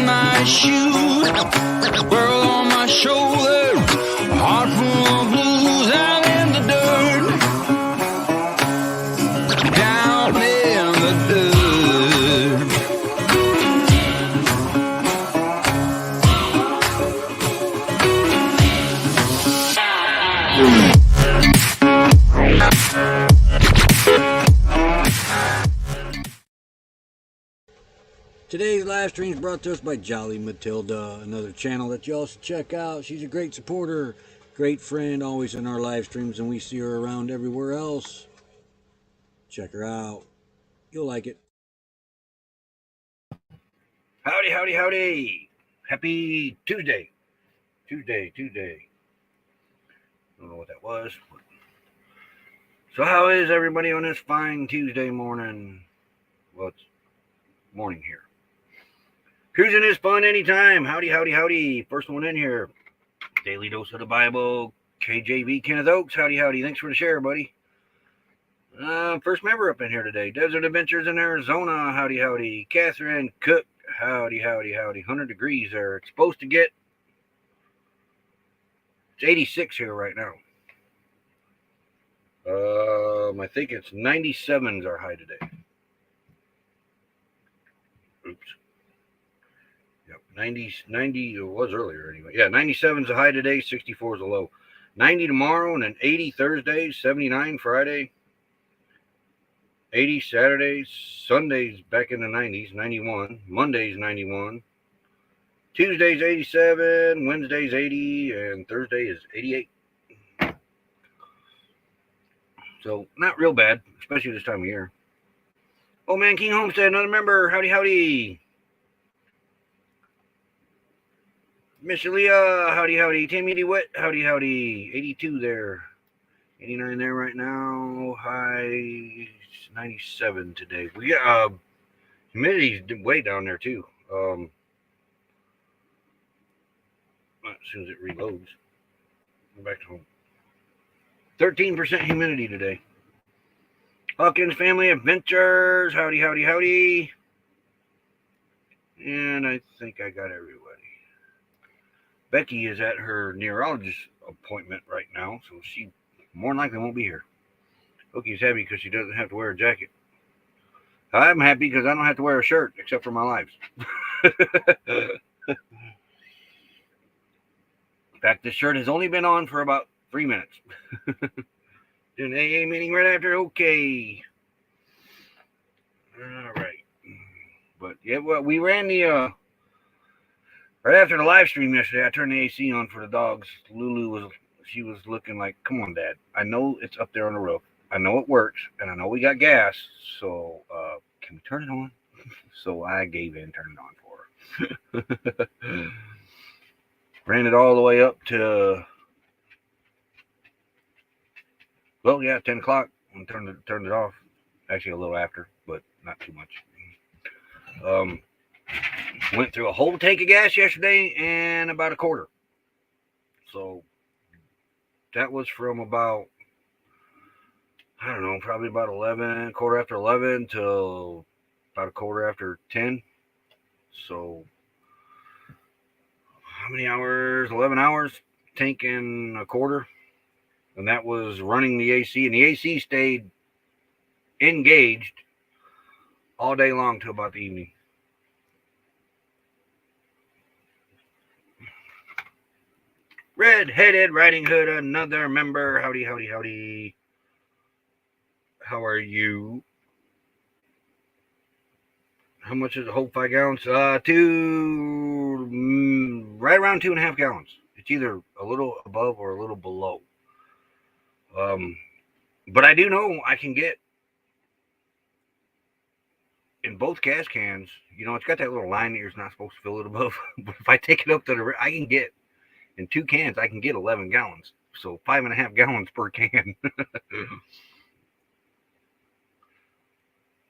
my shoes, world on my shoulders, heart full of blues out in the dirt, down in the dirt. Today's live stream is brought to us by Jolly Matilda, another channel that you all should check out. She's a great supporter, great friend, always in our live streams, and we see her around everywhere else. Check her out. You'll like it. Howdy, howdy, howdy. Happy Tuesday. Tuesday. I don't know what that was. So how is everybody on this fine Tuesday morning? Well, it's morning here. Cruising is fun anytime. Howdy, howdy, howdy. First one in here. Daily Dose of the Bible. KJV, Kenneth Oaks. Howdy, howdy. Thanks for the share, buddy. First member up in here today. Desert Adventures in Arizona. Howdy, howdy. Catherine Cook. Howdy, howdy, howdy. 100 degrees there. It's supposed to get... It's 86 here right now. I think it's 97's our high today. Oops. Yep, 90, it was earlier anyway. Yeah, 97's a high today, 64 is a low. 90 tomorrow, and then 80 Thursday, 79 Friday, 80 Saturdays, Sundays back in the 90s, 91, Mondays 91, Tuesdays 87, Wednesdays 80, and Thursday is 88. So not real bad, especially this time of year. Oh man, King Homestead, another member. Howdy, howdy. Miss Leah, howdy, howdy. Tammy DeWitt, howdy, howdy. 82 there. 89 there right now. High 97 today. We got humidity's way down there too. As soon as it reloads. Go back to home. 13% humidity today. Hawkins Family Adventures. Howdy, howdy, howdy. And I think I got everybody. Becky is at her neurologist appointment right now, so she more than likely won't be here. Oki's happy because she doesn't have to wear a jacket. I'm happy because I don't have to wear a shirt except for my lives. In fact, this shirt has only been on for about 3 minutes. Doing an AA meeting right after. Okay. All right. But yeah, well, we ran the right after the live stream yesterday. I turned the AC on for the dogs. Lulu was looking like, "Come on, Dad. I know it's up there on the roof. I know it works, and I know we got gas. So can we turn it on?" So I gave in, turned it on for her. Ran it all the way up to. Well, yeah, 10 o'clock and turned it off. Actually, a little after, but not too much. Went through a whole tank of gas yesterday and about a quarter. So that was from about, I don't know, probably about 11, quarter after 11 till about a quarter after 10. So how many hours? 11 hours, tank and a quarter. And that was running the AC, and the AC stayed engaged all day long till about the evening. Red-headed Riding Hood, another member. Howdy, howdy, howdy. How are you? How much is a whole 5 gallons? Right around 2.5 gallons. It's either a little above or a little below. But I do know I can get in both gas cans. You know, it's got that little line that you're not supposed to fill it above. But if I take it up to the, I can get in 2 cans. I can get 11 gallons. So 5.5 gallons per can.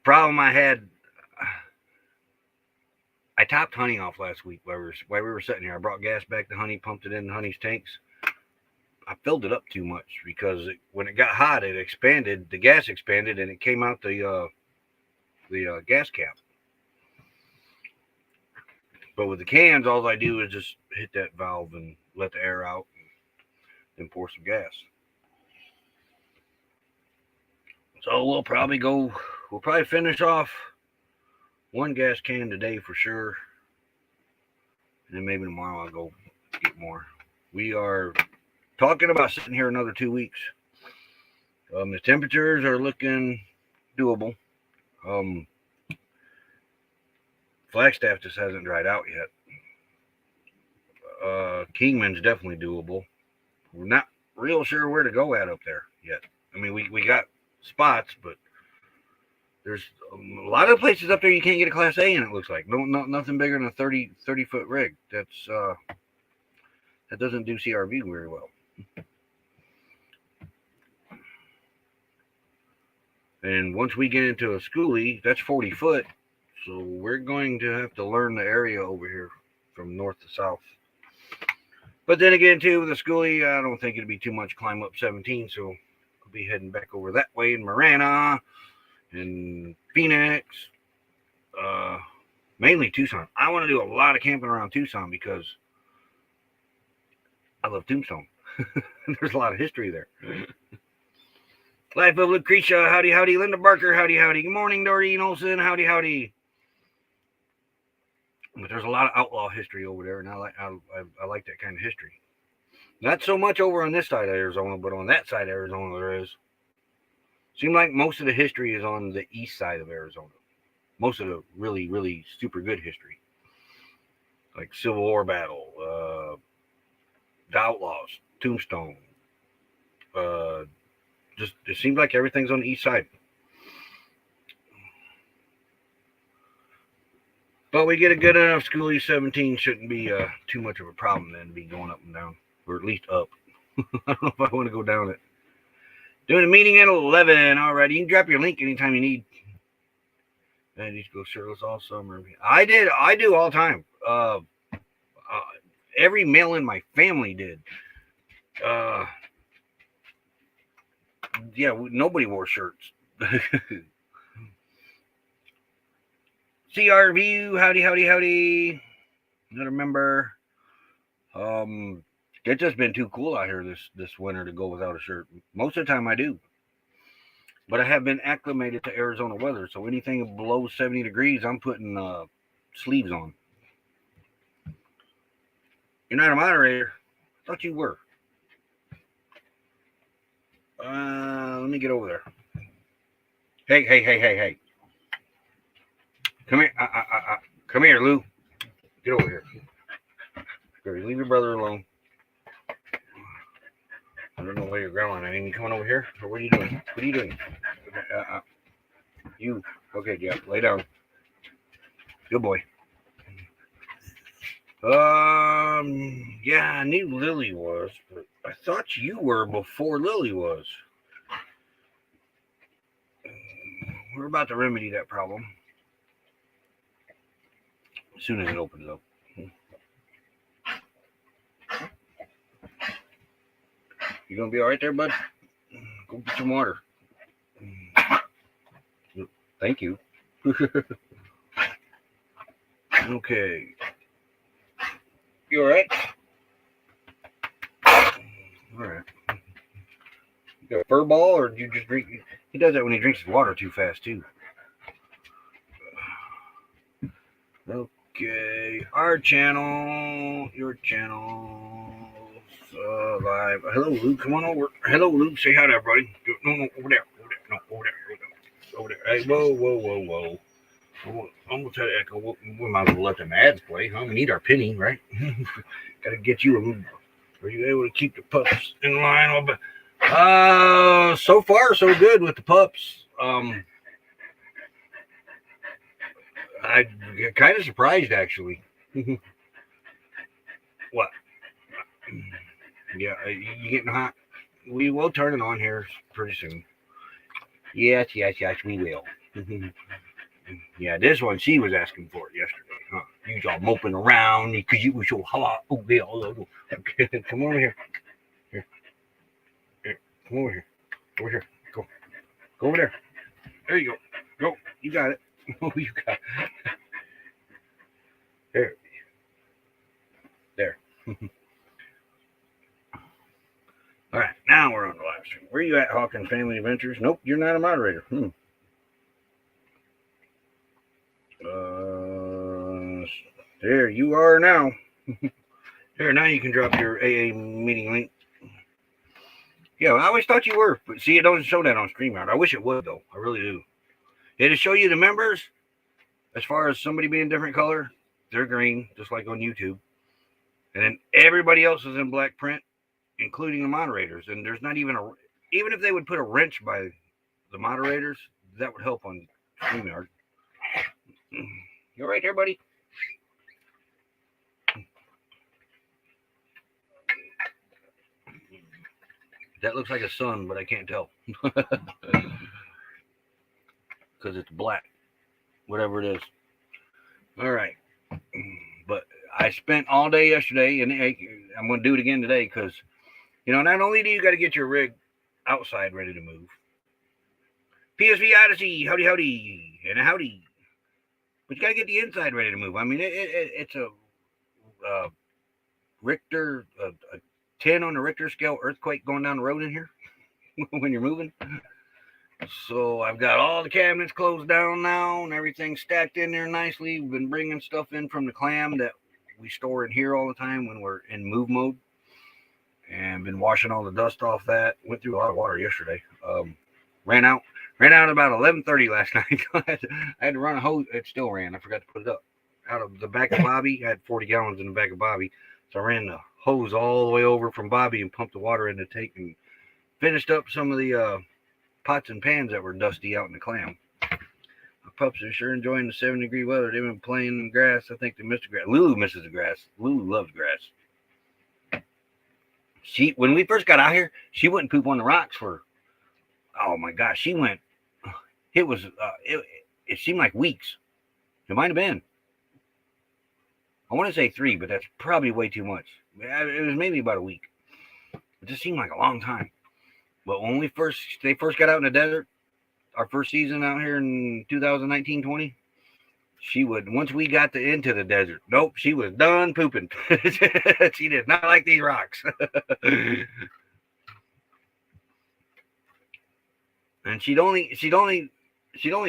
Problem I had. I topped Honey off last week while we were sitting here. I brought gas back to Honey, pumped it in Honey's tanks. I filled it up too much because when it got hot, it expanded. The gas expanded, and it came out the gas cap. But with the cans, all I do is just hit that valve and let the air out, and then pour some gas. So we'll probably finish off one gas can today for sure. And then maybe tomorrow I'll go get more. We are talking about sitting here another 2 weeks. The temperatures are looking doable. Flagstaff just hasn't dried out yet. Kingman's definitely doable. We're not real sure where to go at up there yet. I mean, we got spots, but there's a lot of places up there you can't get a Class A in, it looks like. Nothing bigger than a 30-foot rig. That doesn't do CRV very well. And once we get into a schoolie, that's 40 foot. So we're going to have to learn the area over here from north to south. But then again, too, with the schoolie, I don't think it'd be too much climb up 17. So we'll be heading back over that way in Marana and Phoenix, mainly Tucson. I want to do a lot of camping around Tucson because I love Tombstone. There's a lot of history there. Life of Lucretia, howdy, howdy. Linda Barker, howdy, howdy. Good morning, Doreen Olson, howdy, howdy. But there's a lot of outlaw history over there, and I like that kind of history. Not so much over on this side of Arizona, but on that side of Arizona there is. Seems like most of the history is on the east side of Arizona. Most of the really, really super good history. Like Civil War battle, the Outlaws, Tombstone. Just it seems like everything's on the east side. But we get a good enough schoolie. 17 shouldn't be too much of a problem then to be going up and down. Or at least up. I don't know if I want to go down it. Doing a meeting at 11. All right, you can drop your link anytime you need. And you go shirtless all summer. I do all the time. Every male in my family did. Yeah, nobody wore shirts. CRV, howdy, howdy, howdy. Another member. It's just been too cool out here this winter to go without a shirt. Most of the time I do. But I have been acclimated to Arizona weather, so anything below 70 degrees, I'm putting sleeves on. You're not a moderator. I thought you were. Let me get over there. Hey. Come here. Come here, Lou. Get over here. Leave your brother alone. I don't know where you're growling. I mean, you coming over here? Or what are you doing? What are you doing? You. Okay, yeah. Lay down. Good boy. Yeah, I knew Lily was, but I thought you were before Lily was. We're about to remedy that problem as soon as it opens up. You gonna be all right there, bud? Go get some water. Thank you. Okay. You all right? All right. You got a fur ball, or do you just drink? He does that when he drinks his water too fast, too. Okay. Our channel, your channel, live. Hello, Luke. Come on over. Hello, Luke. Say hi to everybody. No, over there. No, over there. Hey, whoa. I'm gonna try to echo. We might as well let them ads play, huh? We need our penny, right? Gotta get you a. Are you able to keep the pups in line? So far so good with the pups. I'm kind of surprised actually. What? Yeah, you getting hot? We will turn it on here pretty soon. Yes, we will. Yeah, this one she was asking for it yesterday. Huh? You all moping around because you were so hot. Oh, yeah. Okay, come over here. Here. Come over here. Over here. Go over there. There you go. You got it. Oh, you got it. There. Where you at, Hawkins Family Adventures? Nope, you're not a moderator. There you are now. There, now you can drop your AA meeting link. Yeah, I always thought you were, but see, it doesn't show that on StreamYard. I wish it would, though. I really do. It'll show you the members. As far as somebody being different color, they're green, just like on YouTube. And then everybody else is in black print, including the moderators. And there's not even even if they would put a wrench by the moderators, that would help on StreamYard. You all right there, buddy? That looks like a sun, but I can't tell. Because it's black. Whatever it is. All right. But I spent all day yesterday, and I'm going to do it again today because, not only do you got to get your rig outside ready to move. PSV Odyssey, howdy, and a howdy. But you got to get the inside ready to move. I mean, it's a Richter, a 10 on the Richter scale earthquake going down the road in here when you're moving. So I've got all the cabinets closed down now and everything stacked in there nicely. We've been bringing stuff in from the clam that we store in here all the time when we're in move mode, and been washing all the dust off that. Went through a lot of water yesterday. Ran out about 11:30 last night. I had to run a hose. It still ran. I forgot to put it up out of the back of Bobby. I had 40 gallons in the back of Bobby, so I ran the hose all the way over from Bobby and pumped the water in the tank and finished up some of the pots and pans that were dusty out in the clam. My pups are sure enjoying the 7-degree weather. They've been playing in the grass. I think they missed the grass. Lulu misses the grass. Lulu loves grass. When we first got out here, she wouldn't poop on the rocks for, oh my gosh, it seemed like weeks. It might have been. I want to say 3, but that's probably way too much. It was maybe about a week. It just seemed like a long time. But when they first got out in the desert, our first season out here in 2019-20, she would, once we got into the desert, nope, she was done pooping. She did not like these rocks. And she'd only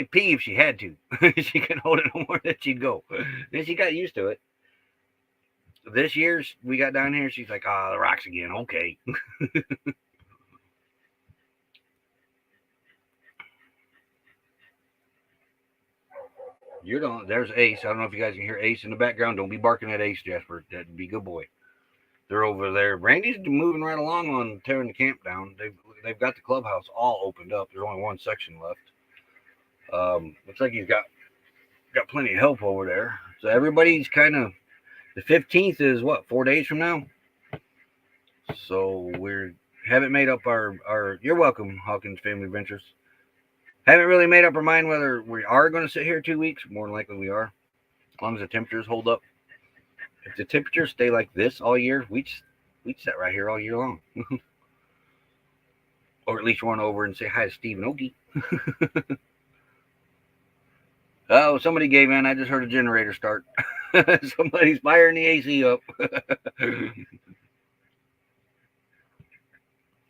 pee if she had to. She couldn't hold it no more than she'd go. Then she got used to it. This year we got down here, she's like, the rocks again. Okay. There's Ace. I don't know if you guys can hear Ace in the background. Don't be barking at Ace, Jasper. That'd be a good boy. They're over there. Randy's moving right along on tearing the camp down. They've got the clubhouse all opened up. There's only one section left. Looks like he's got plenty of help over there. So everybody's kind of, the 15th is what, 4 days from now? So we haven't made up our you're welcome, Hawkins Family Adventures. Haven't really made up our mind whether we are going to sit here 2 weeks. More than likely we are, as long as the temperatures hold up. If the temperatures stay like this all year, we'd sit right here all year long. Or at least run over and say hi to Steve and Okie. Oh, somebody gave in. I just heard a generator start. Somebody's firing the AC up.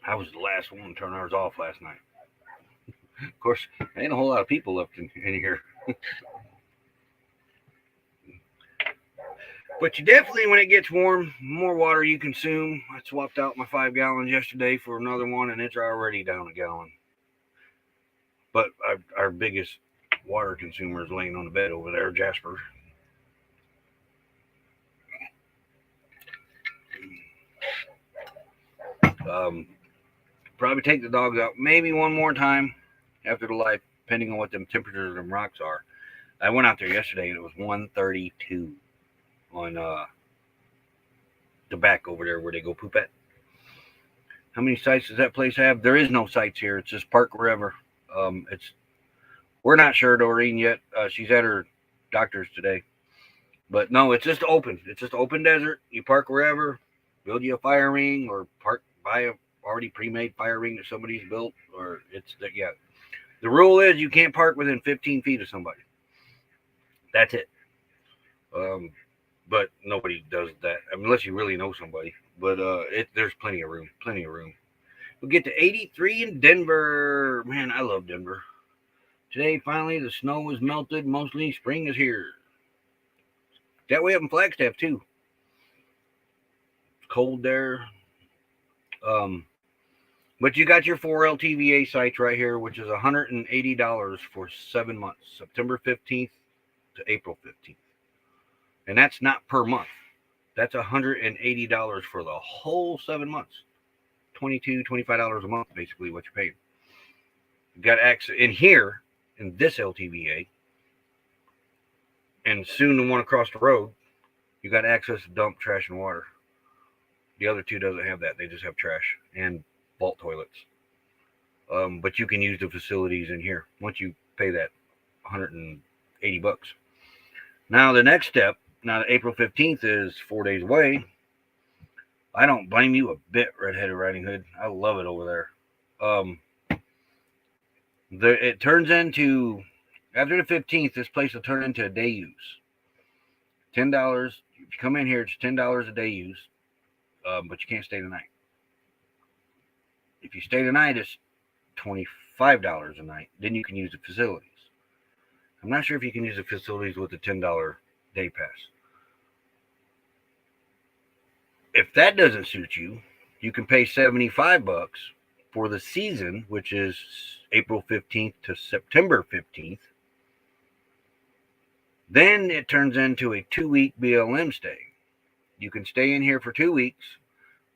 I was the last one to turn ours off last night. Of course, there ain't a whole lot of people left in here. But you definitely, when it gets warm, more water you consume. I swapped out my 5 gallons yesterday for another one, and it's already down a gallon. But our biggest water consumer is laying on the bed over there, Jasper. Probably take the dogs out maybe one more time after the light, depending on what the temperatures of them rocks are. I went out there yesterday and it was 132 on the back over there where they go poop at. How many sites does that place have? There is no sites here. It's just park wherever. We're not sure, Doreen, yet. She's at her doctor's today. But no, it's just open. It's just open desert. You park wherever, build you a fire ring, or buy a already pre-made fire ring that somebody's built, or yeah. The rule is you can't park within 15 feet of somebody. That's it. But nobody does that unless you really know somebody. But there's plenty of room. We'll get to 83 in Denver. Man, I love Denver. Today, finally, the snow is melted. Mostly spring is here. That way up in Flagstaff, too. It's cold there. But you got your 4 LTVA sites right here, which is $180 for 7 months, September 15th to April 15th. And that's not per month. That's $180 for the whole 7 months. $22, $25 a month, basically, what you're paying. You got access in here, in this LTVA, and soon the one across the road, you got access to dump, trash, and water. The other two doesn't have that. They just have trash and vault toilets. But you can use the facilities in here once you pay that $180. Now the next step, now that April 15th is 4 days away, I don't blame you a bit, Redheaded Riding Hood. I love it over there. It turns into, after the 15th, this place will turn into a day use. $10. If you come in here, it's $10 a day use, but you can't stay the night. If you stay the night, it's $25 a night. Then you can use the facilities. I'm not sure if you can use the facilities with the $10 day pass. If that doesn't suit you, you can pay $75 for the season, which is April 15th to September 15th. Then it turns into a 2-week BLM stay. You can stay in here for 2 weeks,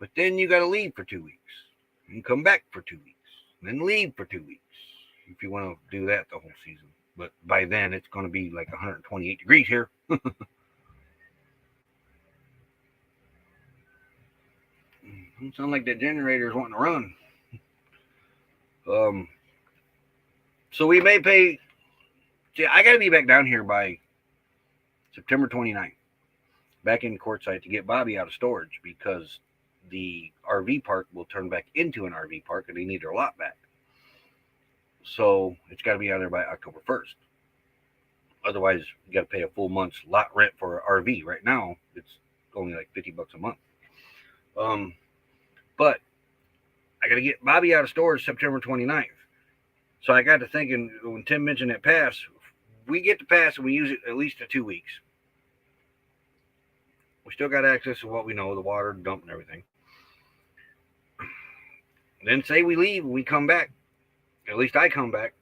but then you got to leave for 2 weeks. And come back for 2 weeks, and then leave for 2 weeks if you want to do that the whole season. But by then, it's going to be like 128 degrees here. It sounds like the generator's wanting to run. So we may pay. See, I got to be back down here by September 29th, back in Quartzsite to get Bobby out of storage because the RV park will turn back into an RV park and they need their lot back. So it's got to be out there by October 1st. Otherwise, you got to pay a full month's lot rent for an RV. Right now, it's only like $50 a month. But I got to get Bobby out of storage September 29th. So I got to thinking, when Tim mentioned that pass, we get the pass and we use it at least for 2 weeks. We still got access to what we know, the water, dump, and everything. Then say we leave and we come back. At least I come back.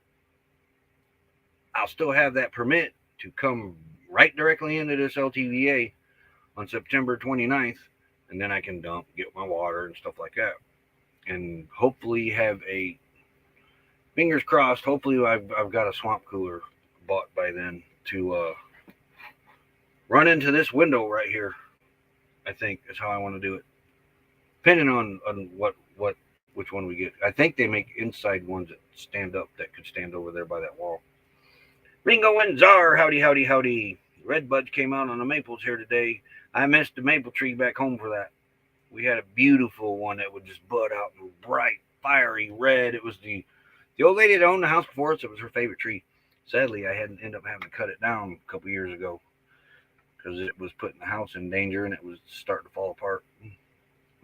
I'll still have that permit to come right directly into this LTVA on September 29th. And then I can dump, get my water and stuff like that. And hopefully have a, fingers crossed, hopefully I've got a swamp cooler bought by then to run into this window right here. I think is how I want to do it. Depending on which one we get. I think they make inside ones that stand up that could stand over there by that wall. Ringo and Czar, howdy, howdy, howdy. Red buds came out on the maples here today. I missed the maple tree back home for that. We had a beautiful one that would just bud out in bright, fiery red. It was the old lady that owned the house before us. It was her favorite tree. Sadly, I had ended up having to cut it down a couple years ago because it was putting the house in danger and it was starting to fall apart.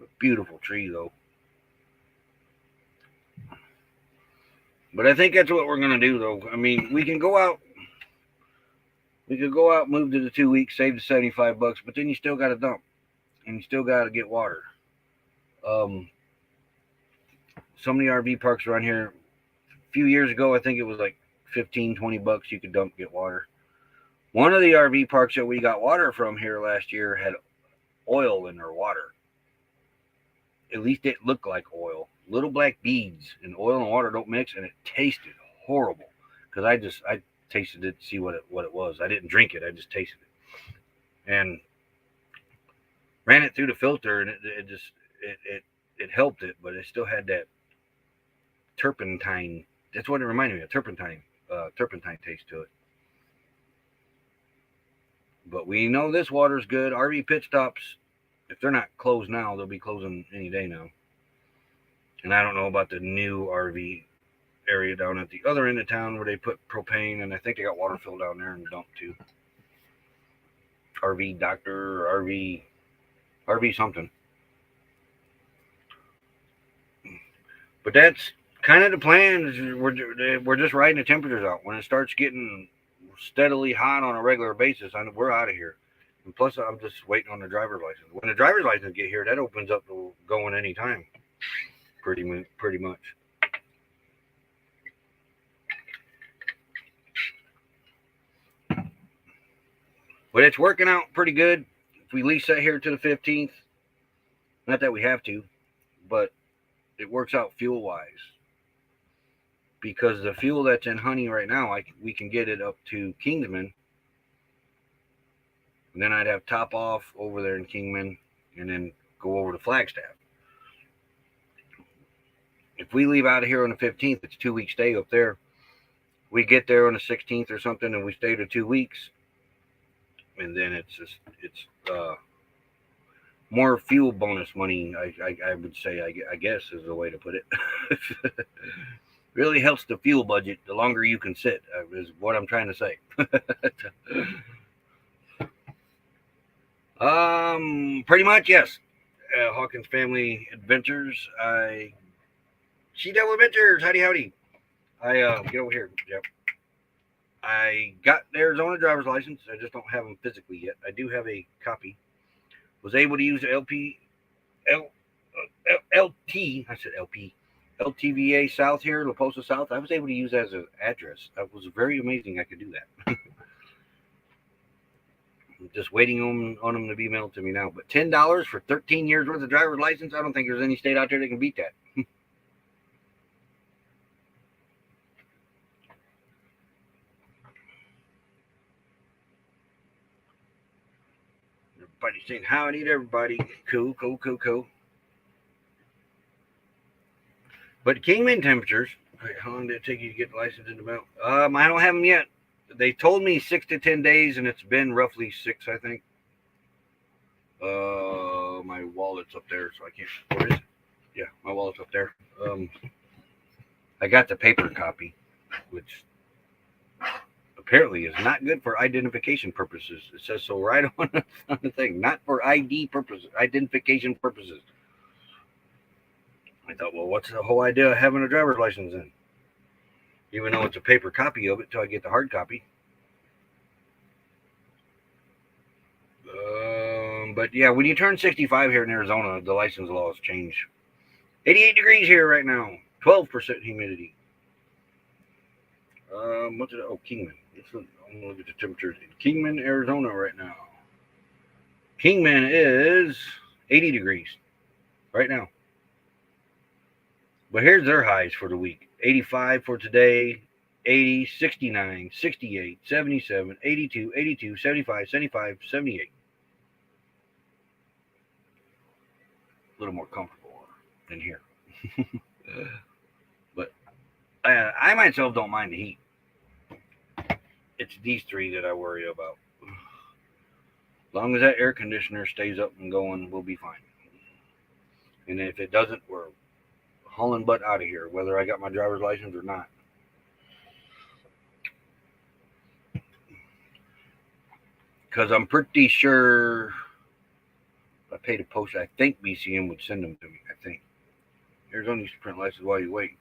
A beautiful tree, though. But I think that's what we're going to do, though. I mean, we can go out. We could go out, move to the 2 weeks, save the $75, but then you still got to dump. And you still got to get water. Some of the RV parks around here, a few years ago, I think it was like $15, $20 you could dump, get water. One of the RV parks that we got water from here last year had oil in their water. At least it looked like oil. Little black beads, and oil and water don't mix, and it tasted horrible. Because I tasted it to see what it was. I didn't drink it. I just tasted it. And ran it through the filter, and it helped it, but it still had that turpentine. That's what it reminded me of, turpentine taste to it. But we know this water's good. RV pit stops, if they're not closed now, they'll be closing any day now. And I don't know about the new RV area down at the other end of town where they put propane, and I think they got water filled down there and dumped too. RV Doctor or RV something. But that's kind of the plan. We're just riding the temperatures out. When it starts getting steadily hot on a regular basis, we're out of here. And plus, I'm just waiting on the driver's license. When the driver's license get here, that opens up to going anytime, pretty much. But it's working out pretty good. If we lease that here to the 15th, not that we have to, but it works out fuel wise. Because the fuel that's in Honey right now, we can get it up to Kingman. And then I'd have top off over there in Kingman and then go over to Flagstaff. If we leave out of here on the 15th, it's a 2-week stay up there. We get there on the 16th or something and we stay to 2 weeks. And then it's more fuel bonus money, I would say, I guess is the way to put it. Really helps the fuel budget the longer you can sit, is what I'm trying to say. Pretty much, yes. Hawkins Family Adventures. She Devil Adventures. Howdy. Get over here. Yep. I got the Arizona driver's license. I just don't have them physically yet. I do have a copy. Was able to use LTVA South here, La Posa South. I was able to use that as an address. That was very amazing. I could do that. I'm just waiting on them to be mailed to me now. But $10 for 13 years worth of driver's license, I don't think there's any state out there that can beat that. Everybody's saying howdy to everybody. Cool. But Kingman temperatures, how long did it take you to get the license in the mail? I don't have them yet. They told me 6 to 10 days, and it's been roughly 6, I think. My wallet's up there, so I can't. What is it? Yeah, my wallet's up there. I got the paper copy, which apparently is not good for identification purposes. It says so right on the thing. Not for ID purposes, identification purposes. I thought, well, what's the whole idea of having a driver's license then? Even though it's a paper copy of it till I get the hard copy. But yeah, when you turn 65 here in Arizona, the license laws change. 88 degrees here right now. 12% humidity. Kingman. I'm gonna look at the temperatures in Kingman, Arizona right now. Kingman is 80 degrees right now. But here's their highs for the week. 85 for today, 80, 69, 68, 77, 82, 82, 75, 75, 78. A little more comfortable than here. But I myself don't mind the heat. It's these three that I worry about. As long as that air conditioner stays up and going, we'll be fine. And if it doesn't, we're hauling butt out of here, whether I got my driver's license or not. Because I'm pretty sure I paid a post. I think BCM would send them to me. I think. Arizona used to print license while you wait.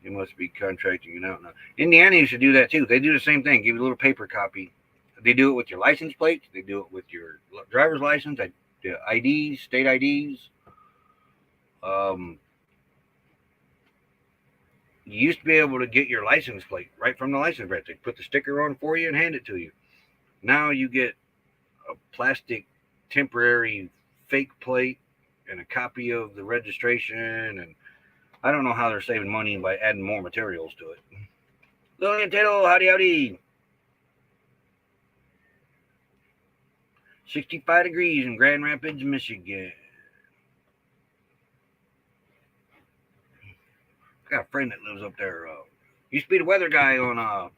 You must be contracting it out now. Indiana used to do that too. They do the same thing. Give you a little paper copy. They do it with your license plates. They do it with your driver's license, the IDs, state IDs. You used to be able to get your license plate right from the license plate. They put the sticker on for you and hand it to you. Now you get a plastic temporary fake plate and a copy of the registration, and I don't know how they're saving money by adding more materials to it. Lillian Taylor, howdy. 65 degrees in Grand Rapids, Michigan. Got a friend that lives up there. Used to be the weather guy on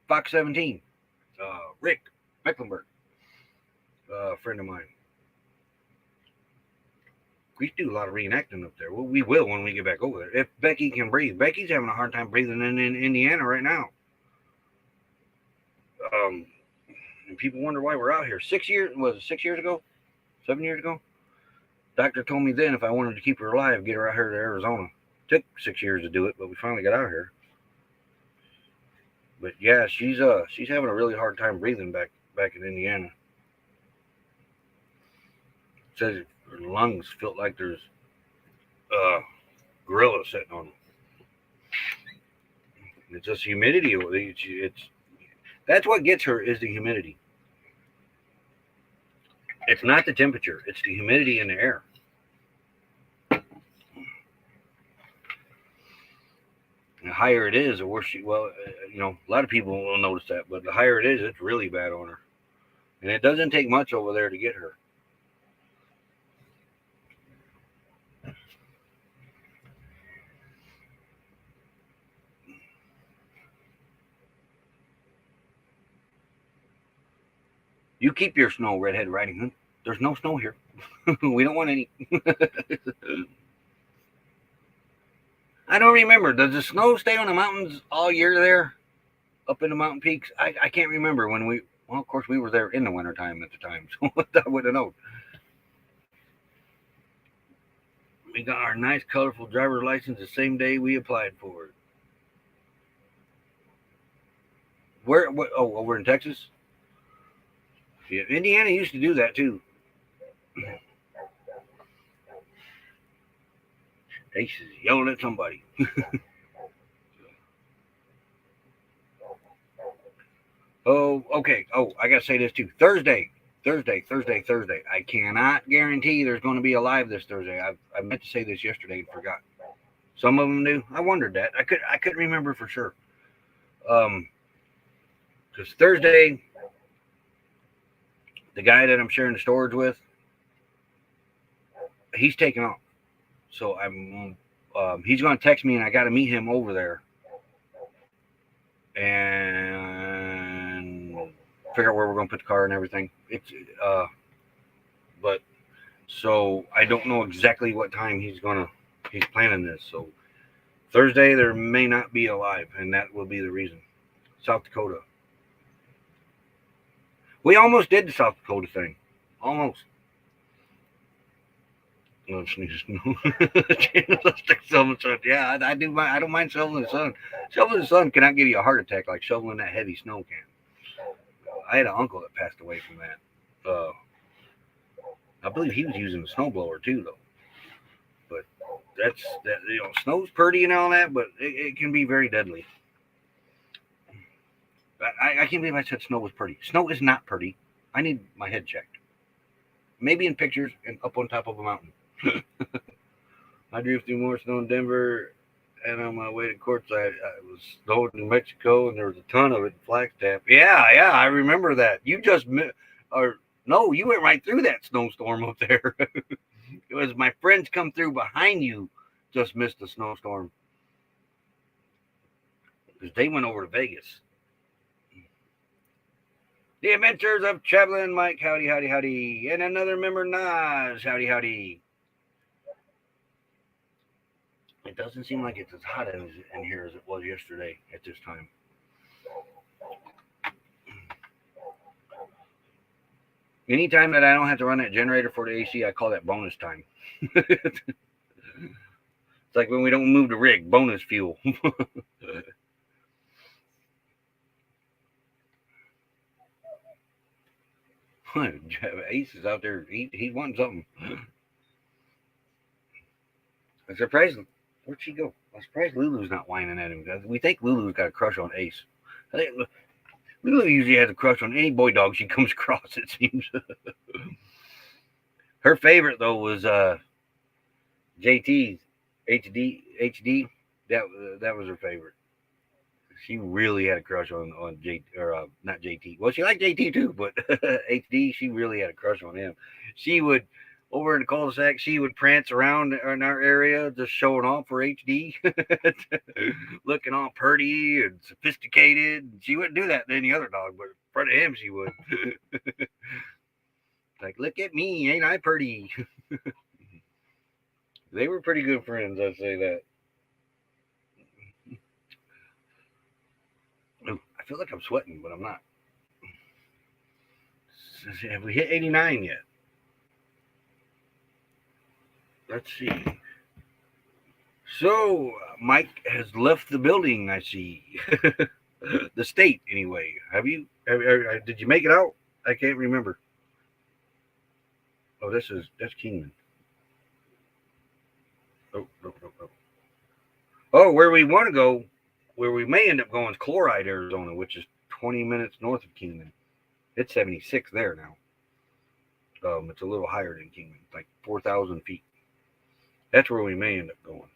Fox 17. Rick Mecklenburg. A friend of mine. We used to do a lot of reenacting up there. Well, we will when we get back over there. If Becky can breathe. Becky's having a hard time breathing in Indiana right now. And people wonder why we're out here. 6 years, was it 6 years ago? 7 years ago? Doctor told me then if I wanted to keep her alive, get her out here to Arizona. Took 6 years to do it, but we finally got out here. But yeah, she's having a really hard time breathing back in Indiana. It says her lungs felt like there's gorilla sitting on them. It's just humidity. It's that's what gets her is the humidity. It's not the temperature; it's the humidity in the air. The higher it is, the worse she. Well, a lot of people will notice that, but the higher it is, it's really bad on her. And it doesn't take much over there to get her. You keep your snow, Redhead Riding Hood. There's no snow here. We don't want any. I don't remember. Does the snow stay on the mountains all year there? Up in the mountain peaks? I can't remember when we... Well, of course, we were there in the wintertime at the time, so I would have known. We got our nice, colorful driver's license the same day we applied for it. Where? Oh, over in Texas? Yeah, Indiana used to do that, too. Ace is yelling at somebody. Oh, okay. Oh, I got to say this, too. Thursday. I cannot guarantee there's going to be a live this Thursday. I meant to say this yesterday and forgot. Some of them do. I wondered that. I couldn't remember for sure. Because Thursday, the guy that I'm sharing the storage with, he's taking off. So he's going to text me, and I got to meet him over there and figure out where we're going to put the car and everything. But so I don't know exactly what time he's planning this. So Thursday there may not be a live, and that will be the reason. South Dakota. We almost did the South Dakota thing. Almost. No, sneeze. No. Yeah, I do. I don't mind shoveling the sun. Shoveling the sun cannot give you a heart attack like shoveling that heavy snow can. I had an uncle that passed away from that. I believe he was using a snowblower too, though. But that's that. Snow's pretty and all that, but it can be very deadly. I can't believe I said snow was pretty. Snow is not pretty. I need my head checked. Maybe in pictures and up on top of a mountain. I drove through more snow in Denver, and on my way to courtside, I was snowed in New Mexico, and there was a ton of it in Flagstaff. Yeah, I remember that. You went right through that snowstorm up there. It was my friends come through behind you, just missed the snowstorm. Because they went over to Vegas. The Adventures of Traveling Mike, howdy, howdy, howdy. And another member, Naz, howdy, howdy. It doesn't seem like it's as hot in here as it was yesterday at this time. Anytime that I don't have to run that generator for the AC, I call that bonus time. It's like when we don't move the rig, bonus fuel. Ace is out there. He wants something. I'm surprised. Where'd she go? I'm surprised Lulu's not whining at him. We think Lulu's got a crush on Ace. I think Lulu usually has a crush on any boy dog she comes across, it seems. Her favorite, though, was JT's HD. That was her favorite. She really had a crush on not JT. Well, she liked JT too, but HD, she really had a crush on him. She would, over in the cul-de-sac, she would prance around in our area, just showing off for HD, looking all pretty and sophisticated. She wouldn't do that to any other dog, but in front of him, she would. Like, look at me, ain't I pretty? They were pretty good friends, I'd say that. I feel like I'm sweating, but I'm not. Have we hit 89 yet? Let's see. So, Mike has left the building, I see. The state, anyway. Did you make it out? I can't remember. Oh, that's Kingman. Oh, no, no, no. Oh, where we want to go, where we may end up going is Chloride, Arizona, which is 20 minutes north of Kingman. It's 76 there now. It's a little higher than Kingman, like 4,000 feet. That's where we may end up going.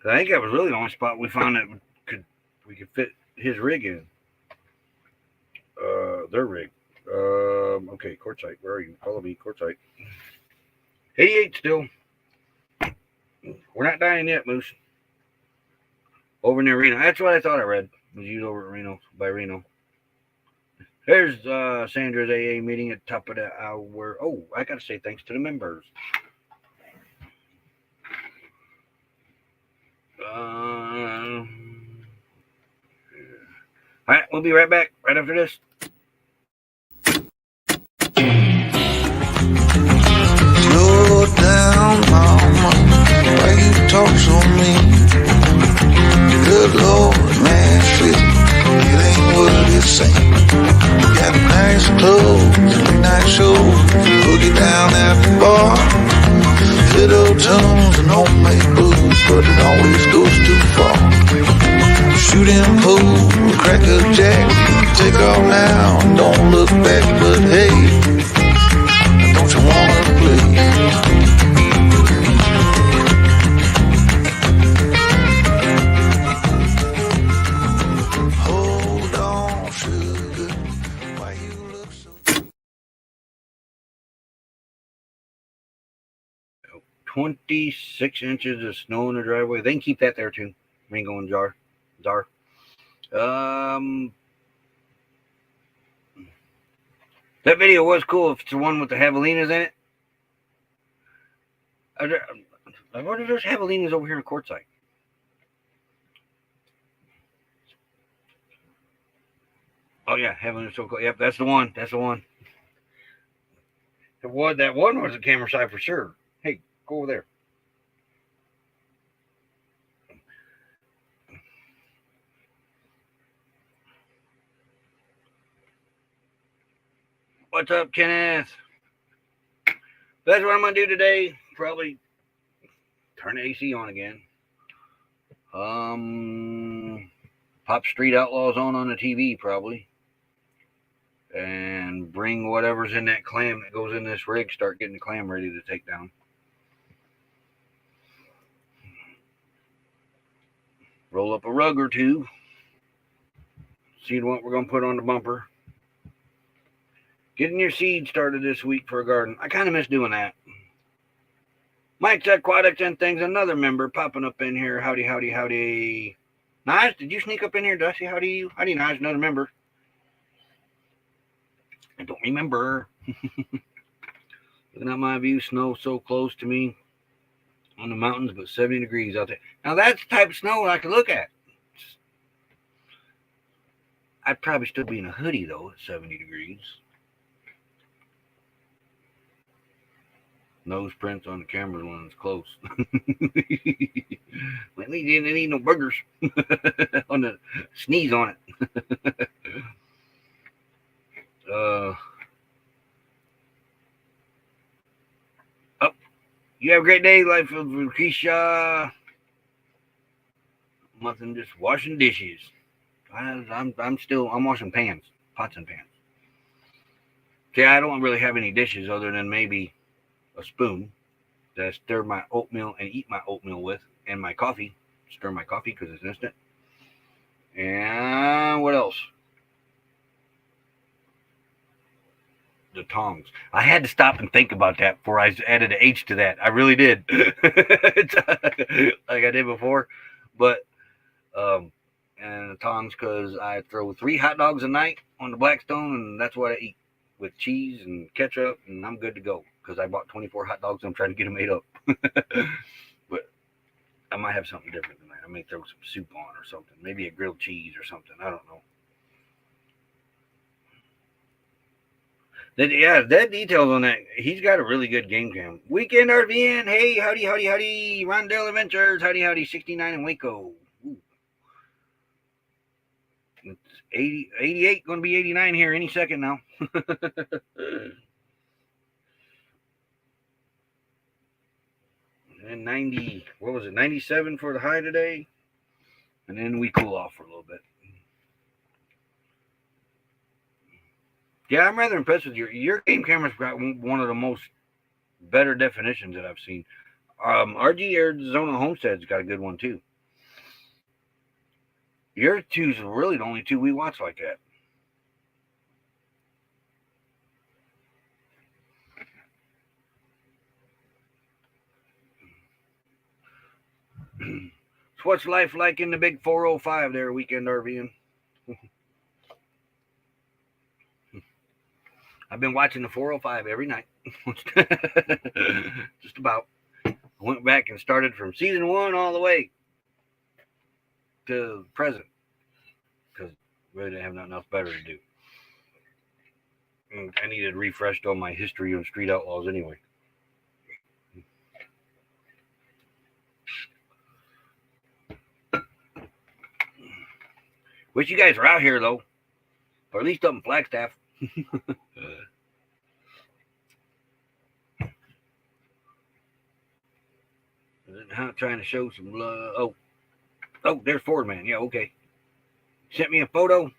I think that was really the only spot we found that we could fit his rig in. Their rig. Okay, Quartzite. Where are you? Follow me, Quartzite. 88 still. We're not dying yet, Moose. Over near Reno. That's what I thought I read. Was you over at Reno, by Reno. There's Sandra's AA meeting at the top of the hour. Oh, I got to say thanks to the members. All right, we'll be right back right after this. Slow down, mama, why you talk so mean? Good Lord, man, shit, it ain't what it seems. Got nice clothes and nice shows, boogie down at the bar. Fiddle tunes and homemade blues, but it always goes too far. Shooting pool, crack a jack, take off now and don't look back, but hey, don't you wanna play? Hold on, sugar, why you look so... 26 inches of snow in the driveway. They can keep that there too. Ringo and Jar. That video was cool. If it's the one with the javelinas in it. I wonder if there's javelinas over here in Quartzite. Oh yeah, javelinas so cool. Yep, that's the one. That one was a camera side for sure. Hey, go over there. What's up, Kenneth? That's what I'm gonna do today. Probably turn the AC on again. Pop Street Outlaws on the TV probably, and bring whatever's in that clam that goes in this rig. Start getting the clam ready to take down. Roll up a rug or two. See what we're gonna put on the bumper. Getting your seed started this week for a garden. I kind of miss doing that. Mike's Aquatics and Things, another member popping up in here. Howdy, howdy, howdy. Nice, did you sneak up in here, Dusty? Howdy, Nice, another member. I don't remember. Looking at my view, snow so close to me on the mountains, but 70 degrees out there. Now that's the type of snow I can look at. I'd probably still be in a hoodie though at 70 degrees. Nose prints on the camera when it's close. At least you didn't eat no burgers on the sneeze on it. You have a great day, life of Keisha. Nothing, just washing dishes. I'm washing pans, pots and pans. See, I don't really have any dishes other than maybe a spoon that I stir my oatmeal and eat my oatmeal with, and my coffee. Stir my coffee because it's instant. And what else? The tongs. I had to stop and think about that before I added an H to that. I really did. Like I did before. But, and the tongs because I throw 3 hot dogs a night on the Blackstone, and that's what I eat with cheese and ketchup, and I'm good to go because I bought 24 hot dogs and I'm trying to get them ate up. But I might have something different tonight. I may throw some soup on or something. Maybe a grilled cheese or something. I don't know. That details on that. He's got a really good game cam. Weekend RVN. Hey, howdy, howdy, howdy. Rondell Adventures. Howdy, howdy. 69 in Waco. Ooh. It's 80, 88, going to be 89 here any second now. And 90, what was it, 97 for the high today? And then we cool off for a little bit. Yeah, I'm rather impressed with your game camera's got one of the most better definitions that I've seen. RG Arizona Homestead's got a good one too. Your two's really the only two we watch like that. So what's life like in the big 405 there, Weekend RVing? I've been watching the 405 every night. Just about. I went back and started from season 1 all the way to present because really didn't have nothing else better to do. And I needed refreshed on my history of Street Outlaws anyway. Wish you guys were out here though, or at least up in Flagstaff. Trying to show some love. Oh, there's Ford Man. Yeah, okay. Sent me a photo.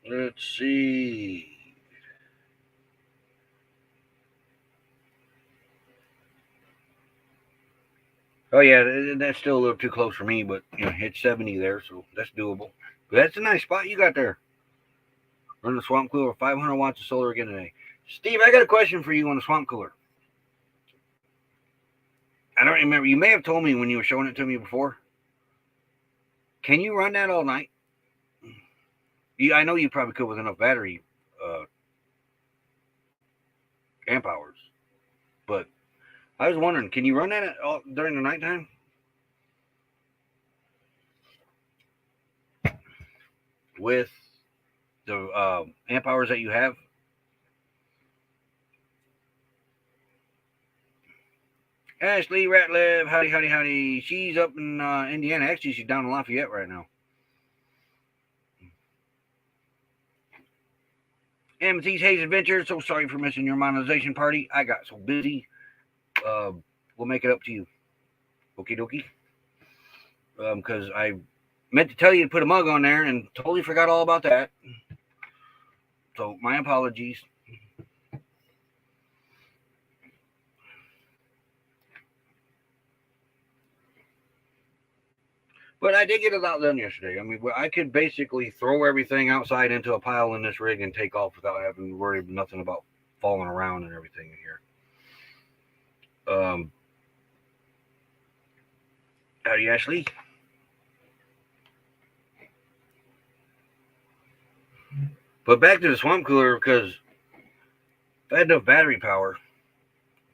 Let's see. Oh yeah, that's still a little too close for me, but it's 70 there, so that's doable. But that's a nice spot you got there. Run the swamp cooler, 500 watts of solar again today. Steve, I got a question for you on the swamp cooler. I don't remember. You may have told me when you were showing it to me before. Can you run that all night? I know you probably could with enough battery amp hours, but I was wondering, can you run that during the nighttime? With the amp hours that you have? Ashley Ratliff, howdy, howdy, howdy. She's up in Indiana. Actually, she's down in Lafayette right now. Amethyst Hayes Adventure. So sorry for missing your monetization party. I got so busy. We'll make it up to you. Okie dokie. Because I meant to tell you to put a mug on there and totally forgot all about that. So my apologies. But I did get a lot done yesterday. I mean, I could basically throw everything outside into a pile in this rig and take off without having to worry nothing about falling around and everything in here. Howdy, Ashley. But back to the swamp cooler, because if I had enough battery power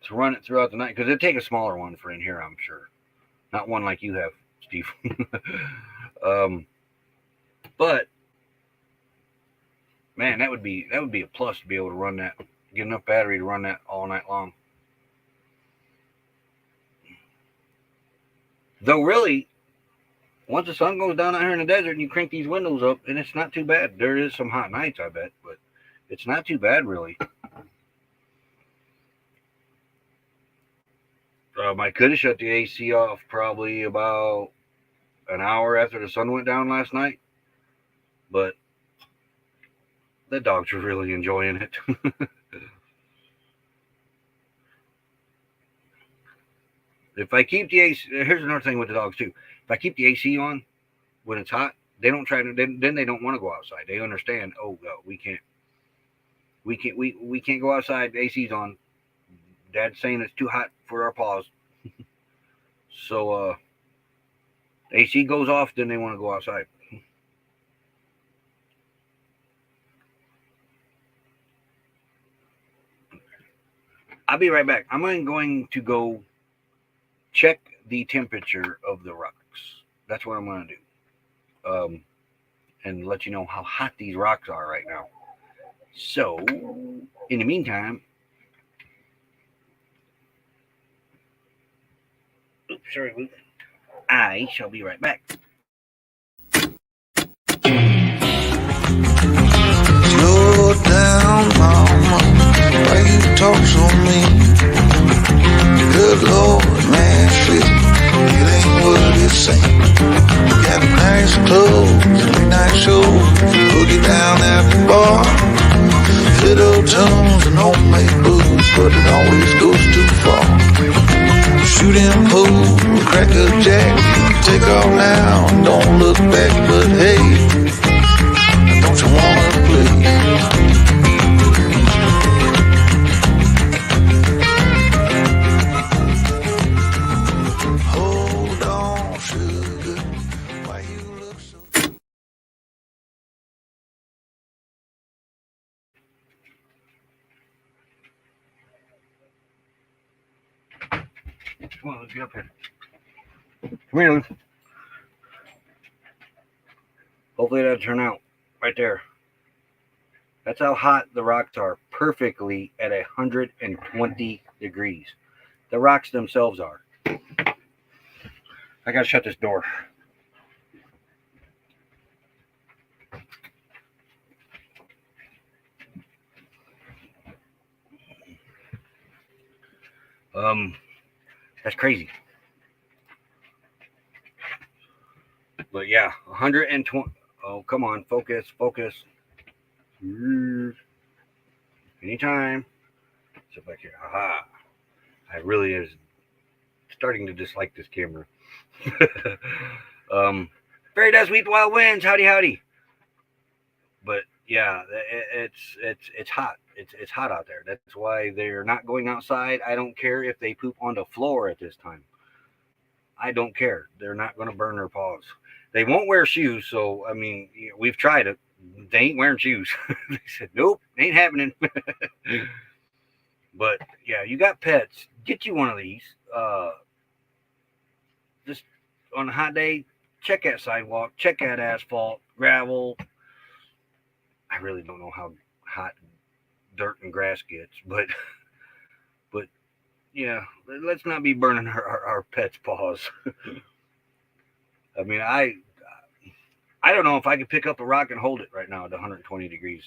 to run it throughout the night, because it'd take a smaller one for in here, I'm sure. Not one like you have, Steve. But man, that would be a plus to be able to run that, get enough battery to run that all night long. Though really, once the sun goes down out here in the desert and you crank these windows up, and it's not too bad. There is some hot nights, I bet, but it's not too bad really. I could have shut the AC off probably about an hour after the sun went down last night, but the dogs were really enjoying it. If I keep the AC, here's another thing with the dogs too. If I keep the AC on when it's hot, they don't try to. Then they don't want to go outside. They understand. Oh, no, we can't go outside. The AC's on. Dad's saying it's too hot for our paws. So AC goes off, then they want to go outside. I'll be right back. I'm going to go check the temperature of the rocks. That's what I'm going to do. And let you know how hot these rocks are right now. So, in the meantime, oops, sorry, Luke. I shall be right back. Slow down, mama. Why you talk so mean? Good Lord, man, shit, it ain't what it seems. Got nice clothes, midnight shows, boogie down at the bar. Fiddle tunes and homemade booze, but it always goes too far. Shooting pool, cracker jack, take off now, don't look back, but hey, don't you wanna play? Hold on, sugar, why you look so... Come on, let's get up here. Come here, Luke. Hopefully that'll turn out right there. That's how hot the rocks are, perfectly at 120 degrees. The rocks themselves are. I gotta shut this door. That's crazy. But yeah, 120. Oh, come on, focus. Anytime. Sit back here. Aha. I really is starting to dislike this camera. Fairy dust, sweep, wild winds. Howdy. But yeah, it's hot. It's hot out there. That's why they're not going outside. I don't care if they poop on the floor at this time. I don't care. They're not going to burn their paws. They won't wear shoes. So I mean, we've tried it. They ain't wearing shoes. They said, nope, ain't happening. But yeah, you got pets. Get you one of these. Just on a hot day, check that sidewalk, check that asphalt, gravel. I really don't know how hot dirt and grass gets, but yeah, let's not be burning our pets' paws. I mean, I don't know if I could pick up a rock and hold it right now at 120 degrees.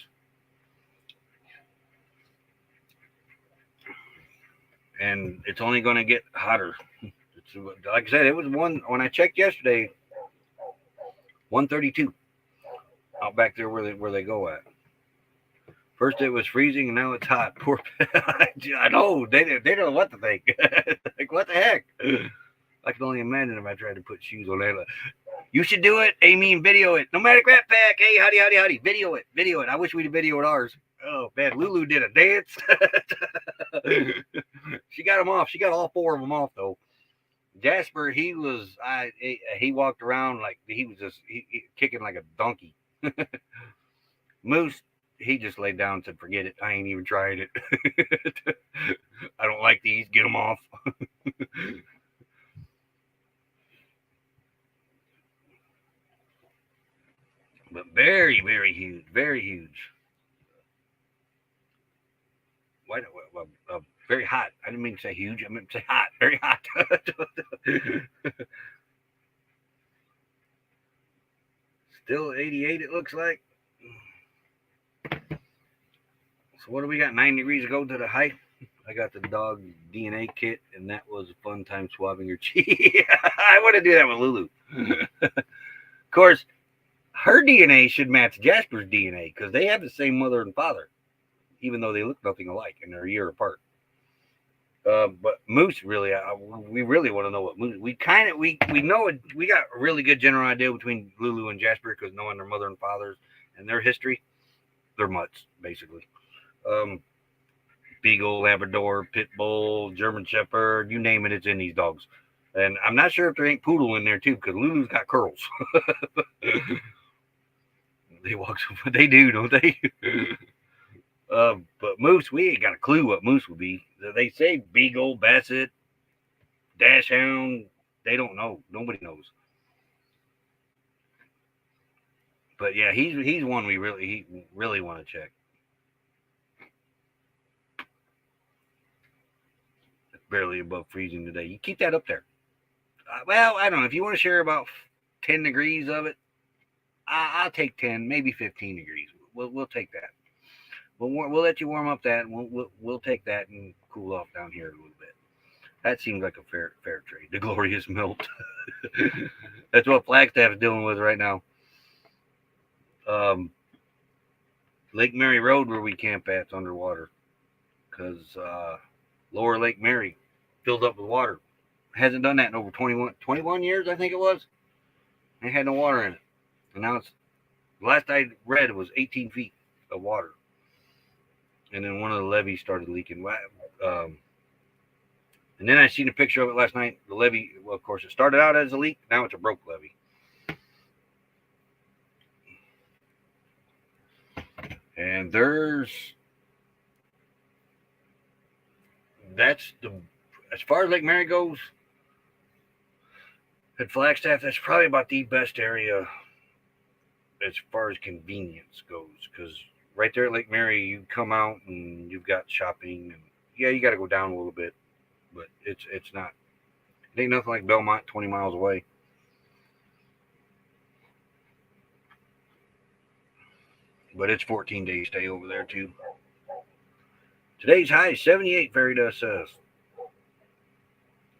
And it's only going to get hotter. It's, like I said, it was when I checked yesterday, 132 out back there where they go at. First it was freezing, and now it's hot. Poor I know they don't know what to think. Like, what the heck? I can only imagine if I tried to put shoes on there. You should do it, Amy, and video it. Nomadic Rat Pack. Hey, howdy. Video it. I wish we'd videoed ours. Oh man, Lulu did a dance. She got them off. She got all four of them off though. Jasper, he walked around like he was just he kicking like a donkey. Moose, he just laid down and said, forget it. I ain't even tried it. I don't like these. Get them off. But very, very huge. Very huge. Very hot. I didn't mean to say huge. I meant to say hot. Very hot. Still 88, it looks like. So what do we got? 9 degrees to go to the high. I got the dog DNA kit, and that was a fun time swabbing her cheek. I want to do that with Lulu. Of course, her DNA should match Jasper's DNA because they have the same mother and father, even though they look nothing alike and they're a year apart. But Moose, really, we really want to know what Moose. We know it. We got a really good general idea between Lulu and Jasper because knowing their mother and fathers and their history, they're mutts basically. Beagle, Labrador, Pit Bull, German Shepherd, you name it, it's in these dogs. And I'm not sure if there ain't Poodle in there too because Lulu's got curls. They walk, they do, don't they? But Moose, we ain't got a clue what Moose would be. They say Beagle, Basset, Dachshund. They don't know. Nobody knows. But yeah, he's one we really want to check. It's barely above freezing today. You keep that up there. Well, I don't know if you want to share about 10 degrees of it. I'll take 10, maybe 15 degrees. We'll take that. We'll let you warm up that, and we'll take that and cool off down here a little bit. That seems like a fair trade. The glorious melt. That's what Flagstaff is dealing with right now. Lake Mary Road, where we camp at, is underwater because Lower Lake Mary filled up with water. Hasn't done that in over 21 years, I think it was. It had no water in it, and now it's. The last I read, it was 18 feet of water. And then one of the levees started leaking. And then I seen a picture of it last night. The levee, well, of course, it started out as a leak. Now it's a broke levee. And as far as Lake Mary goes, at Flagstaff, that's probably about the best area as far as convenience goes. Because right there at Lake Mary, you come out and you've got shopping. And yeah, you got to go down a little bit. But it ain't nothing like Belmont 20 miles away. But it's 14-day stay over there too. Today's high is 78, Fairy Dust says.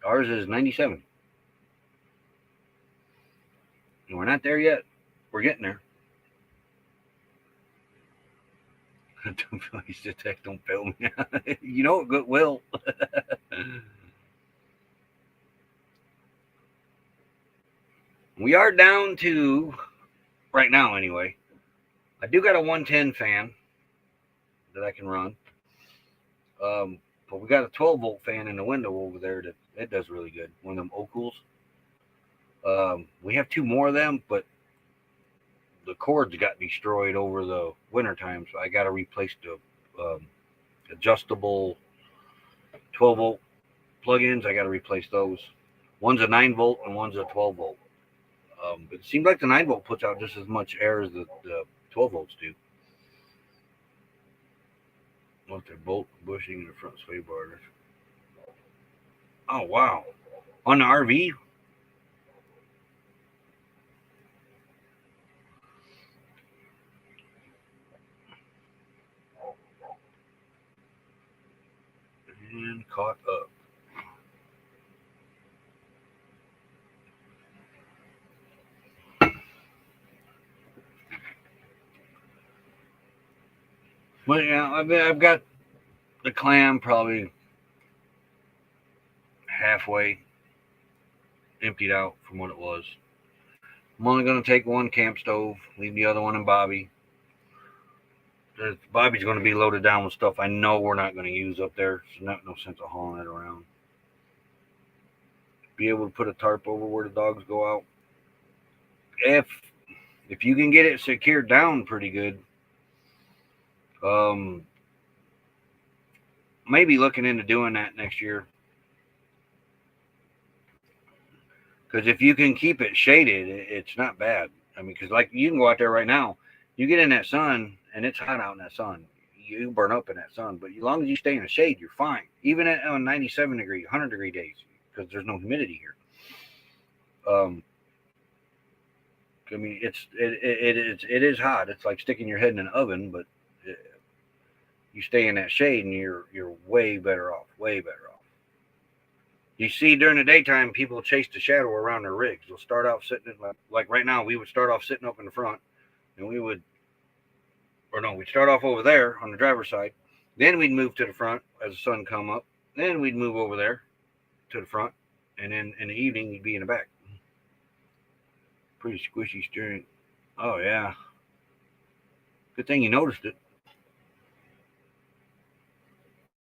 Ours is 97. And we're not there yet. We're getting there. Please detect, don't fail me. You know it good will. We are down to, right now anyway, I do got a 110 fan that I can run. But we got a 12-volt fan in the window over there that does really good. One of them Ocools. We have two more of them, but the cords got destroyed over the winter time, so I got to replace the adjustable 12-volt plug-ins. I got to replace those. One's a 9-volt and one's a 12-volt. But it seems like the 9-volt puts out just as much air as the 12-volts do. Want their bolt bushing in the front sway bars. Oh, wow. On the RV? And caught up. Well, yeah, I've got the clam probably halfway emptied out from what it was. I'm only going to take one camp stove, leave the other one in Bobby. Bobby's going to be loaded down with stuff I know we're not going to use up there, so no sense of hauling it around. Be able to put a tarp over where the dogs go out. If you can get it secured down pretty good, maybe looking into doing that next year. Because if you can keep it shaded, it's not bad. I mean, because like you can go out there right now, you get in that sun, and it's hot out in that sun. You burn up in that sun, but as long as you stay in the shade, you're fine. Even on 97 degree, 100 degree days, because there's no humidity here. I mean, it is hot. It's like sticking your head in an oven, but you stay in that shade, and you're way better off. Way better off. You see, during the daytime, people chase the shadow around their rigs. They'll start off sitting like right now. We would start off sitting up in the front, and we'd start off over there on the driver's side. Then we'd move to the front as the sun come up. Then we'd move over there to the front, and then in the evening you'd be in the back. Pretty squishy steering. Oh yeah. Good thing you noticed it.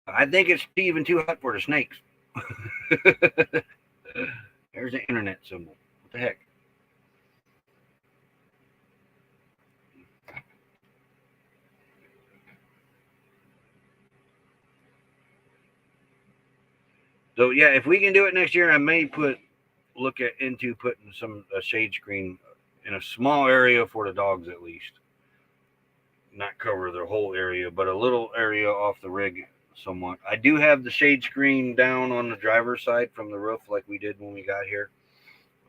I think it's even too hot for the snakes. There's the internet symbol. What the heck? So yeah, if we can do it next year, I may into putting a shade screen in a small area for the dogs at least. Not cover the whole area, but a little area off the rig somewhat. I do have the shade screen down on the driver's side from the roof like we did when we got here.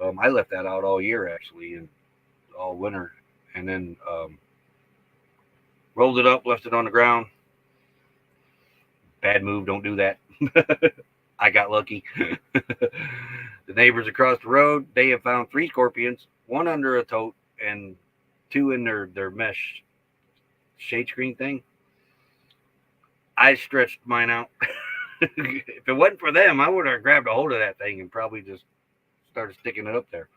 I left that out all year actually, and all winter, and then rolled it up, left it on the ground. Bad move, don't do that. I got lucky. The neighbors across the road, they have found 3 scorpions, 1 under a tote and 2 in their mesh shade screen thing. I stretched mine out. If it wasn't for them, I would have grabbed a hold of that thing and probably just started sticking it up there.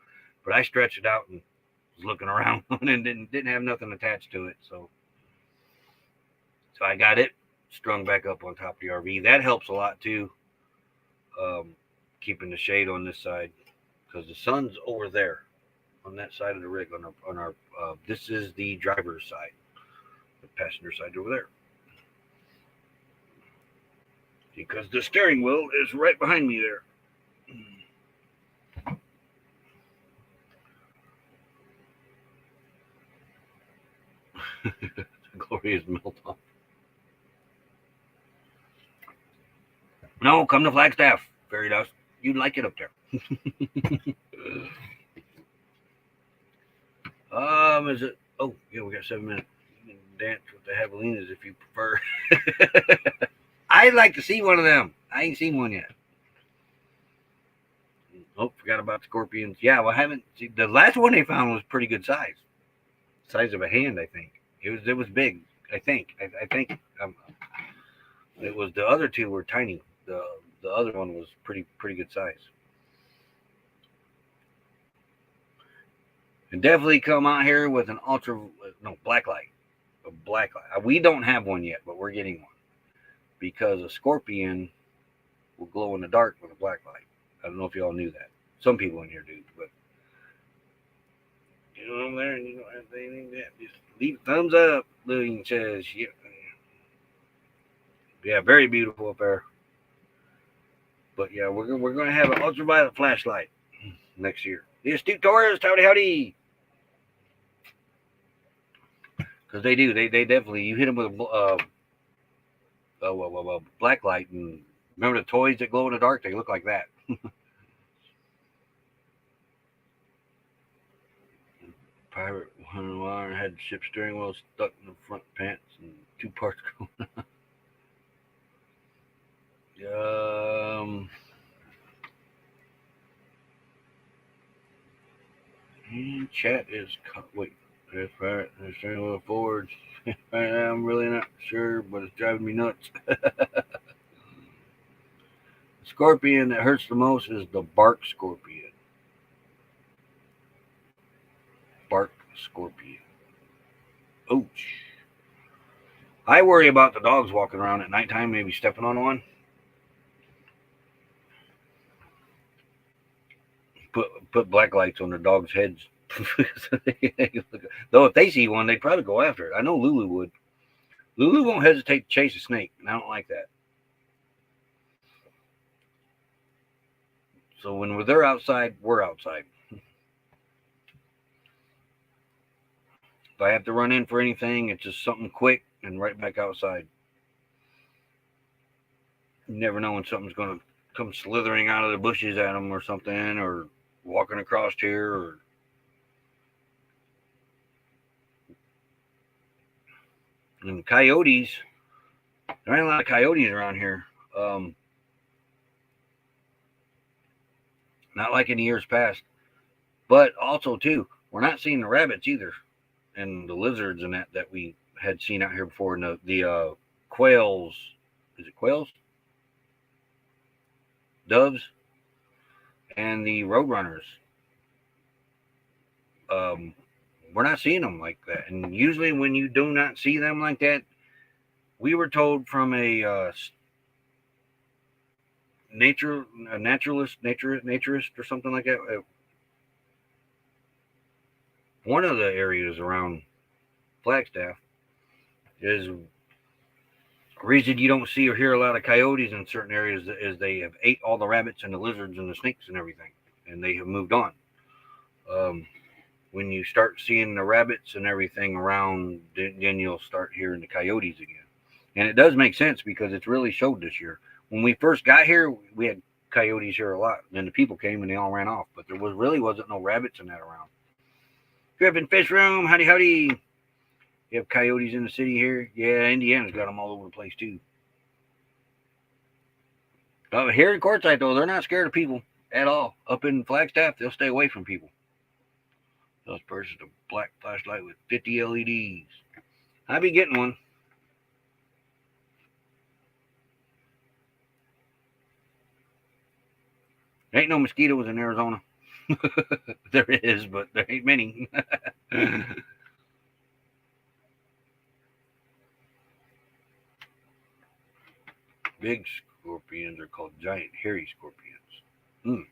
But I stretched it out and was looking around and didn't have nothing attached to it. So I got it strung back up on top of the RV. That helps a lot too, keeping the shade on this side, because the sun's over there on that side of the rig on our this is the driver's side. The passenger side over there, because the steering wheel is right behind me there. Glorious melt off. No, come to Flagstaff, Fairy Dust. You'd like it up there. Is it? Oh, yeah, we got 7 minutes. You can dance with the javelinas if you prefer. I'd like to see one of them. I ain't seen one yet. Oh, forgot about the scorpions. Yeah, well, I haven't. See, the last one they found was pretty good size. Size of a hand, I think. It was big. I think. I think. It was, the other 2 were tiny. The other one was pretty good size. And definitely come out here with an black light. A black light. We don't have one yet, but we're getting one. Because a scorpion will glow in the dark with a black light. I don't know if y'all knew that. Some people in here do, but you know I'm there and you don't have anything that. Just leave a thumbs up. Lillian says, yeah, very beautiful up there. But yeah, we're going to have an ultraviolet flashlight next year. The Astute Taurus, howdy. Because they do. They definitely, you hit them with a black light, and remember the toys that glow in the dark? They look like that. Pirate wire had ship steering wheel stuck in the front pants and 2 parts going on. And chat is wait. That's right. They're saying a little forward. I'm really not sure, but it's driving me nuts. The scorpion that hurts the most is the bark scorpion. Bark scorpion. Ouch. I worry about the dogs walking around at nighttime, maybe stepping on one. Put black lights on their dogs' heads. Though if they see one, they'd probably go after it. I know Lulu would. Lulu won't hesitate to chase a snake, and I don't like that. So when they're outside, we're outside. If I have to run in for anything, it's just something quick and right back outside. You never know when something's going to come slithering out of the bushes at them or something, or walking across here, or and coyotes. There ain't a lot of coyotes around here. Not like in years past. But also too, we're not seeing the rabbits either, and the lizards and that we had seen out here before. And the quails. Is it quails? Doves and the roadrunners. We're not seeing them like that. And usually when you do not see them like that, we were told from a naturalist or something like that. One of the areas around Flagstaff is reason you don't see or hear a lot of coyotes in certain areas is they have ate all the rabbits and the lizards and the snakes and everything, and they have moved on. when you start seeing the rabbits and everything around, then you'll start hearing the coyotes again. And it does make sense because it's really showed this year. When we first got here, we had coyotes here a lot. Then the people came and they all ran off. But there wasn't no rabbits in that around. Griffin Fish Room, howdy howdy. You have coyotes in the city here? Yeah, Indiana's got them all over the place too. Here in Quartzsite though, they're not scared of people at all. Up in Flagstaff, they'll stay away from people. Those versus a black flashlight with 50 LEDs. I'll be getting one. There ain't no mosquitoes in Arizona. There is, but there ain't many. Big scorpions are called giant hairy scorpions.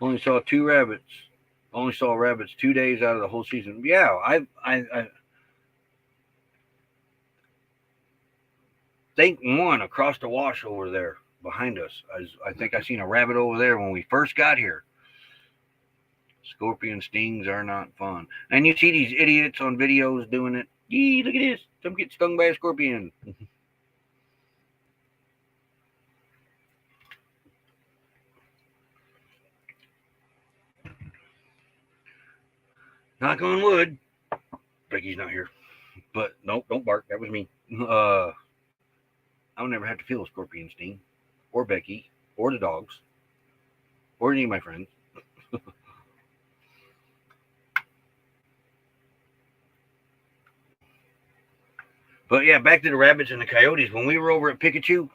Only saw 2 rabbits. Only saw rabbits 2 days out of the whole season. Yeah, I think one across the wash over there behind us. I think I seen a rabbit over there when we first got here. Scorpion stings are not fun. And you see these idiots on videos doing it. Yee, look at this. Some get stung by a scorpion. Knock on wood. Becky's not here. But nope, don't bark. That was me. I'll never have to feel a scorpion sting. Or Becky. Or the dogs. Or any of my friends. But yeah, back to the rabbits and the coyotes. When we were over at Pikachu,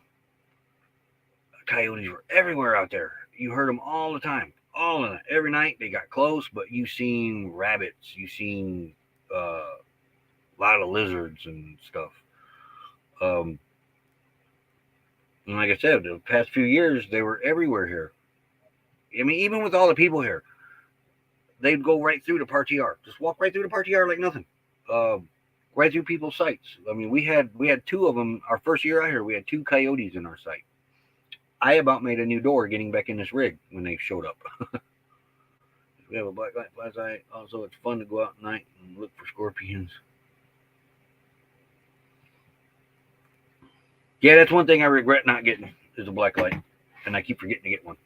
coyotes were everywhere out there. You heard them all the time. All of it. Every night they got close, but you seen rabbits. You seen a lot of lizards and stuff. And like I said, the past few years, they were everywhere here. I mean, even with all the people here, they'd go right through the party yard. Just walk right through the party yard like nothing. Right through people's sites. I mean, we had 2 of them. Our first year out here, we had 2 coyotes in our site. I about made a new door getting back in this rig when they showed up. We have a black light flashlight. Also, it's fun to go out at night and look for scorpions. Yeah, that's one thing I regret not getting is a black light. And I keep forgetting to get one.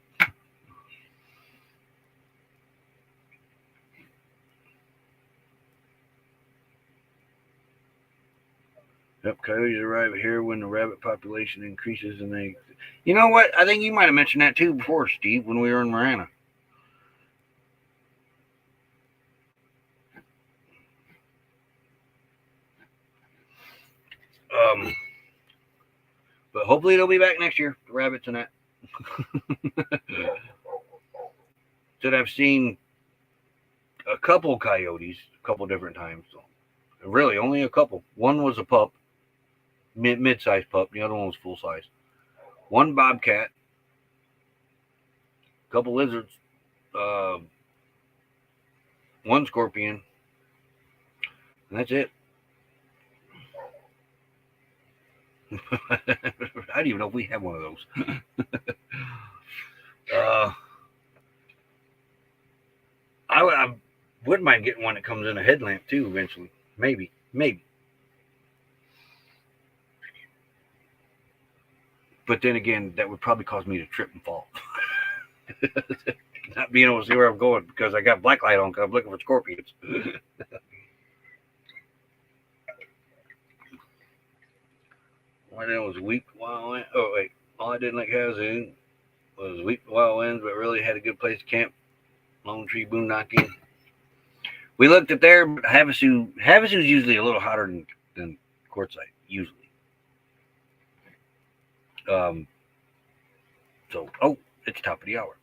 Yep, coyotes arrive here when the rabbit population increases and they... You know what? I think you might have mentioned that too before, Steve, when we were in Marana. But hopefully they'll be back next year, the rabbits and that. Said I've seen a couple coyotes a couple different times. So really, only a couple. One was a pup, mid-sized pup. The other one was full-size. One bobcat, a couple lizards, one scorpion, and that's it. I don't even know if we have one of those. I wouldn't mind getting one that comes in a headlamp too eventually. Maybe. But then again, that would probably cause me to trip and fall. Not being able to see where I'm going because I got black light on because I'm looking for scorpions. Why that was weak wild wind. Oh wait, all I didn't like housing was weak wild winds, but really had a good place to camp. Lone tree boondocking. We looked at there, but Havasu is usually a little hotter than Quartzsite, usually. So it's top of the hour.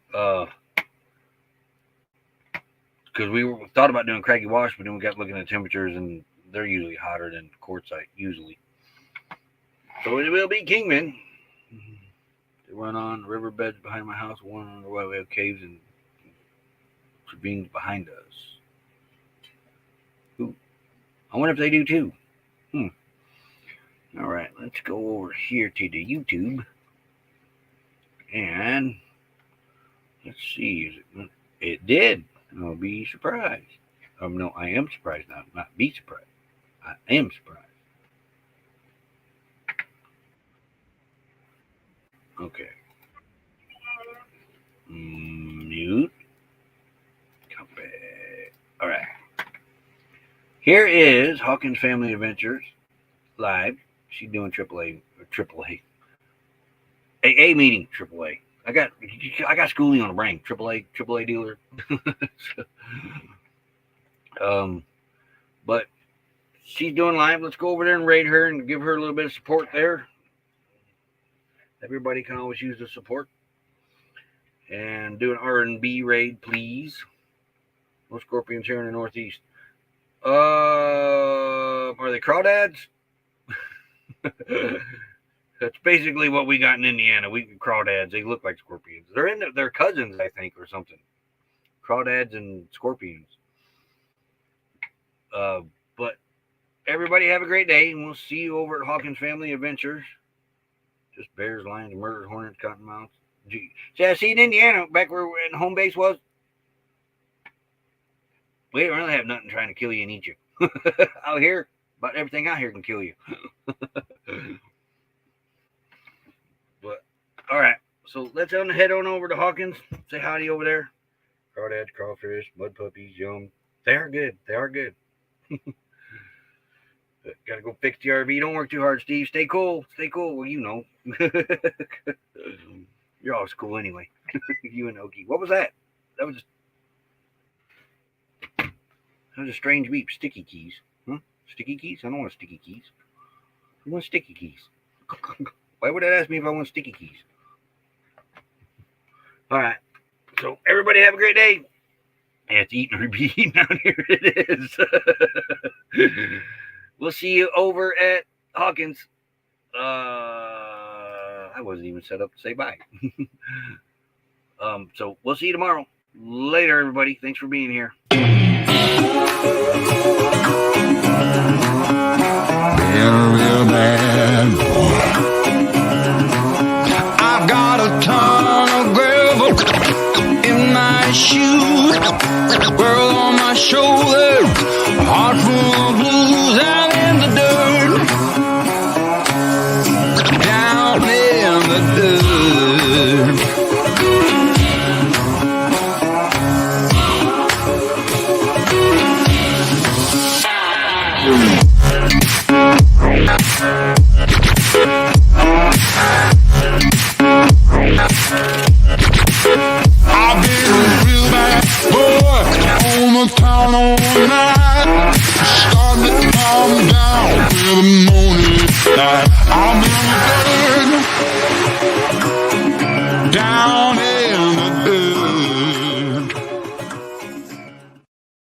Because we thought about doing Craggy Wash, but then we got looking at temperatures, and they're usually hotter than Quartzsite, usually. So it will be Kingman. They run on riverbeds behind my house. One on the way we have caves and ravines behind us. Ooh. I wonder if they do too. All right, let's go over here to the YouTube. And let's see, it did. I'll be surprised. No, I am surprised now, not be surprised. I am surprised. Okay. Mute. Come back. All right. Here is Hawkins Family Adventures live. She's doing AAA. AA meeting AAA. I got schooling on the brain. AAA dealer. But she's doing live. Let's go over there and raid her and give her a little bit of support there. Everybody can always use the support. And do an R&B raid, please. No scorpions here in the Northeast. Are they crawdads? That's basically what we got in Indiana. We crawdads. They look like scorpions. They're cousins, I think, or something. Crawdads and scorpions. But everybody have a great day, and we'll see you over at Hawkins Family Adventures. Just bears, lions, murderers, hornets, cottonmouths. Gee. See, I see in Indiana, back where home base was. We didn't really have nothing trying to kill you and eat you. Out here, about everything out here can kill you. But, all right. So let's head on over to Hawkins. Say howdy over there. Crawdads, crawfish, mud puppies, yum. They are good. They are good. Gotta go fix the RV. Don't work too hard, Steve. Stay cool. Stay cool. Well, you know. You're always cool anyway. You and Okie. What was that? That was a strange beep. Sticky keys. Huh? Sticky keys? I don't want sticky keys. I want sticky keys. Why would that ask me if I want sticky keys? All right. So everybody have a great day. Yeah, it's eating or repeating down here. It is. We'll see you over at Hawkins. I wasn't even set up to say bye. So we'll see you tomorrow. Later, everybody. Thanks for being here. Real bad boy. I've got a ton of gravel in my shoes, world on my shoulder.